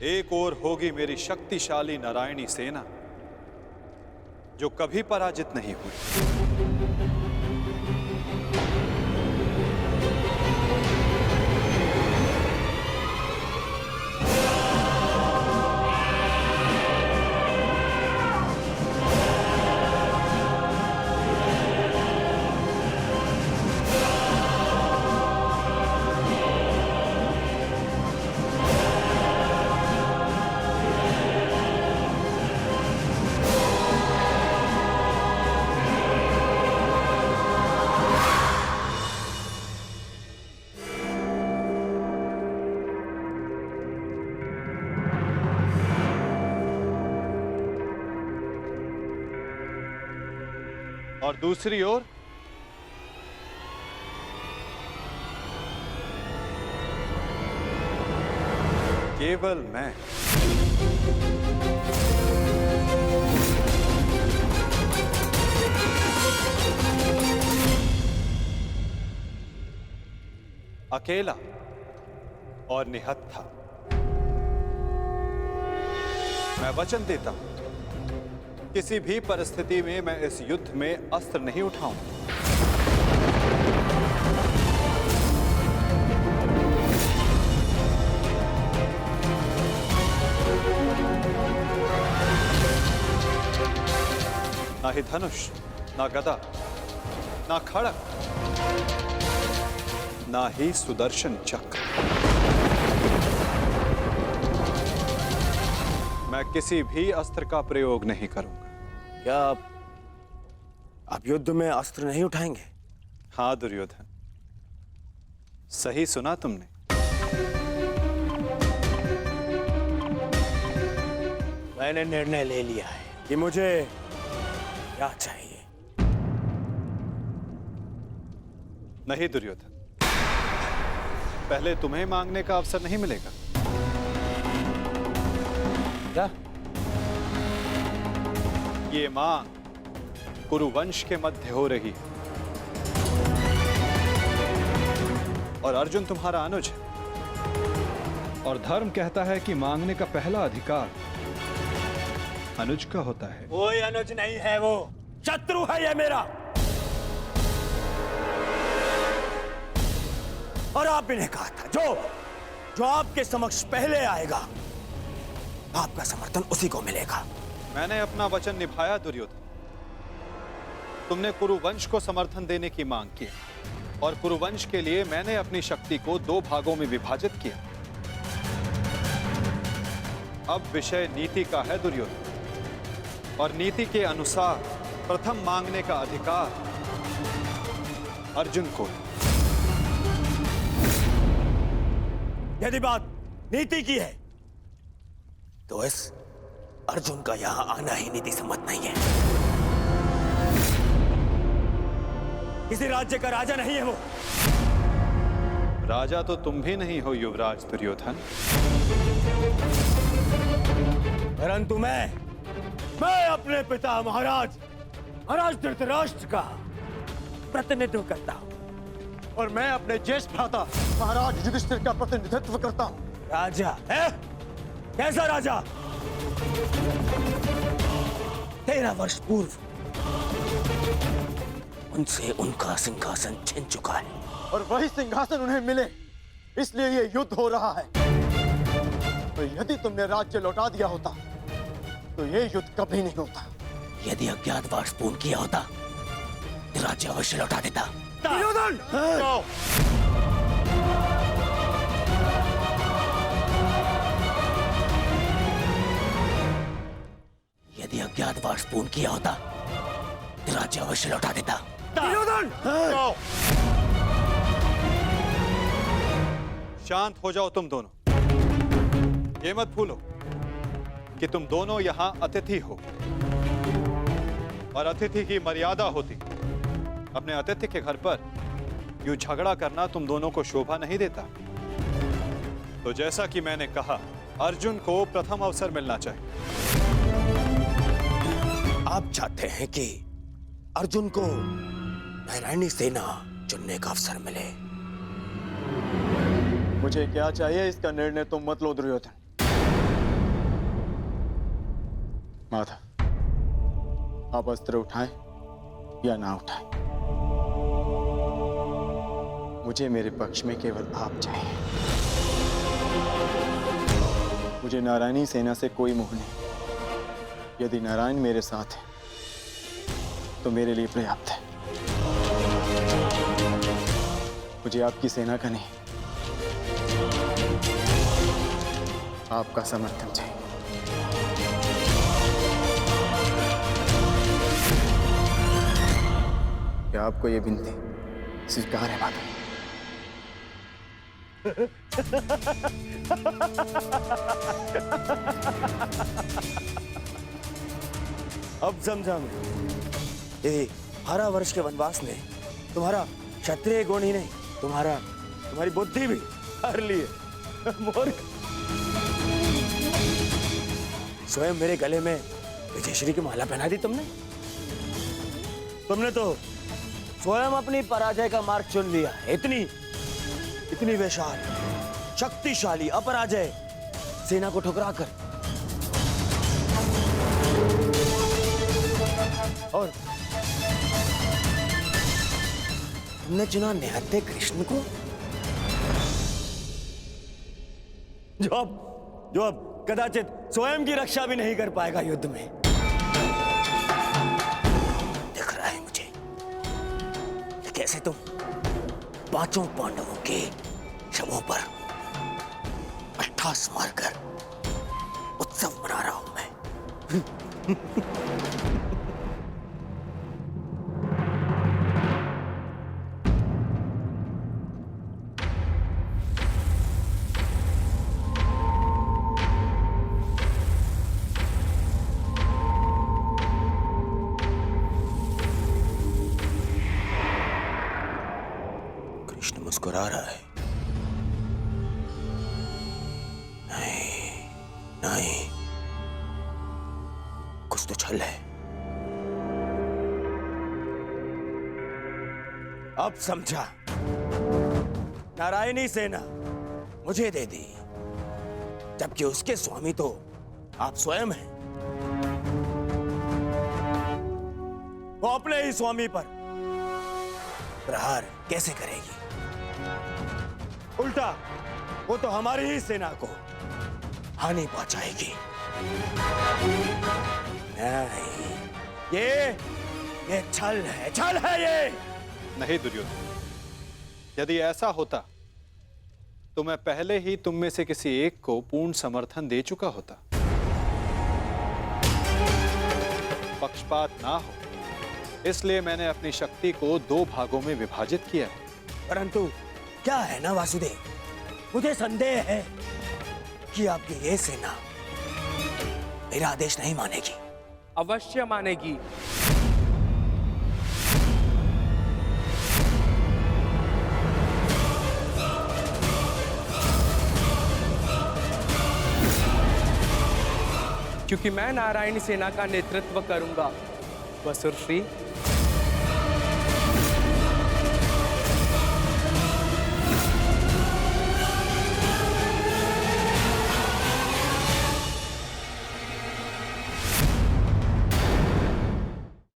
एक ओर होगी मेरी शक्तिशाली नारायणी सेना जो कभी पराजित नहीं हुई, और दूसरी ओर केवल मैं। अकेला और निहत्था। मैं वचन देता हूं, किसी भी परिस्थिति में मैं इस युद्ध में अस्त्र नहीं उठाऊंगा। ना ही धनुष, ना गदा, ना खड़ग, ना ही सुदर्शन चक्र। मैं किसी भी अस्त्र का प्रयोग नहीं करूंगा। क्या आप युद्ध में अस्त्र नहीं उठाएंगे? हाँ दुर्योधन, सही सुना तुमने। मैंने निर्णय ले लिया है कि मुझे क्या चाहिए। नहीं दुर्योधन, पहले तुम्हें मांगने का अवसर नहीं मिलेगा। क्या? ये मांग कुरुवंश के मध्य हो रही है और अर्जुन तुम्हारा अनुज है, और धर्म कहता है कि मांगने का पहला अधिकार अनुज का होता है। कोई अनुज नहीं है, वो शत्रु है ये मेरा। और आपने ने कहा था जो आपके समक्ष पहले आएगा आपका समर्थन उसी को मिलेगा। मैंने अपना वचन निभाया दुर्योधन। तुमने कुरुवंश को समर्थन देने की मांग की और कुरुवंश के लिए मैंने अपनी शक्ति को 2 भागों में विभाजित किया। अब विषय नीति का है दुर्योधन, और नीति के अनुसार प्रथम मांगने का अधिकार अर्जुन को। यदि बात नीति की है तो इस अर्जुन का यहां आना ही नीति सम्मत नहीं है। किसी राज्य का राजा नहीं है वो। राजा तो तुम भी नहीं हो युवराज दुर्योधन। परंतु मैं अपने पिता महाराज धृतराष्ट्र का प्रतिनिधित्व करता हूं, और मैं अपने ज्येष्ठ भ्राता महाराज युधिष्ठिर का प्रतिनिधित्व करता हूं। राजा है? कैसा राजा? 13 वर्ष पूर्व उनसे उनका सिंहासन छिन चुका है, और वही सिंहासन उन्हें मिले, इसलिए ये युद्ध हो रहा है। तो यदि तुमने राज्य लौटा दिया होता तो ये युद्ध कभी नहीं होता। यदि अज्ञातवास पूर्ण किया होता तो राज्य अवश्य लौटा देता। दुर्योधन! यदि अज्ञातवास पूर्ण किया होता तो राज्य अवश्य लौटा देता। दुर्योधन! शांत हो जाओ तुम दोनों। ये मत भूलो कि तुम दोनों यहां अतिथि हो, और अतिथि की मर्यादा होती। अपने अतिथि के घर पर यूं झगड़ा करना तुम दोनों को शोभा नहीं देता। तो जैसा कि मैंने कहा, अर्जुन को प्रथम अवसर मिलना चाहिए। आप चाहते हैं कि अर्जुन को नारायणी सेना चुनने का अवसर मिले। मुझे क्या चाहिए इसका निर्णय तुम मत लो दुर्योधन। माधव, आप अस्त्र उठाएं या ना उठाएं, मुझे मेरे पक्ष में केवल आप चाहिए। मुझे नारायणी सेना से कोई मोह नहीं। यदि नारायण मेरे साथ है तो मेरे लिए पर्याप्त है। मुझे आपकी सेना का नहीं, आपका समर्थन चाहिए। क्या आपको यह विनती स्वीकार है माता? अब समझा मैं। ये 12 वर्ष के वनवास ने तुम्हारा क्षत्रिय गुण ही नहीं, तुम्हारी बुद्धि भी हर लिए। मूर्ख, स्वयं मेरे गले में विजयश्री की माला पहना दी तुमने तो स्वयं अपनी पराजय का मार्ग चुन लिया। इतनी विशाल शक्तिशाली अपराजय सेना को ठुकराकर, और तुमने चुना निहत्थे कृष्ण को, जो अब कदाचित स्वयं की रक्षा भी नहीं कर पाएगा युद्ध में। दिख रहा है मुझे कि कैसे तुम 5 पांडवों के शवों पर अट्ठास मारकर उत्सव मना रहा हूं मैं। कृष्ण मुस्कुरा रहा है। नहीं, कुछ तो छल है। अब समझा। नारायणी सेना मुझे दे दी, जबकि उसके स्वामी तो आप स्वयं हैं। वो अपने ही स्वामी पर प्रहार कैसे करेगी? उल्टा वो तो हमारी ही सेना को हानि पहुंचाएगी। नहीं, ये छल है ये। नहीं दुर्योधन, यदि ऐसा होता तो मैं पहले ही तुम में से किसी एक को पूर्ण समर्थन दे चुका होता। पक्षपात ना हो इसलिए मैंने अपनी शक्ति को 2 भागों में विभाजित किया है। परंतु क्या है ना वासुदेव, मुझे संदेह है कि आपकी ये सेना मेरा आदेश नहीं मानेगी। अवश्य मानेगी। क्योंकि मैं नारायणी सेना का नेतृत्व करूंगा। वसुरश्री,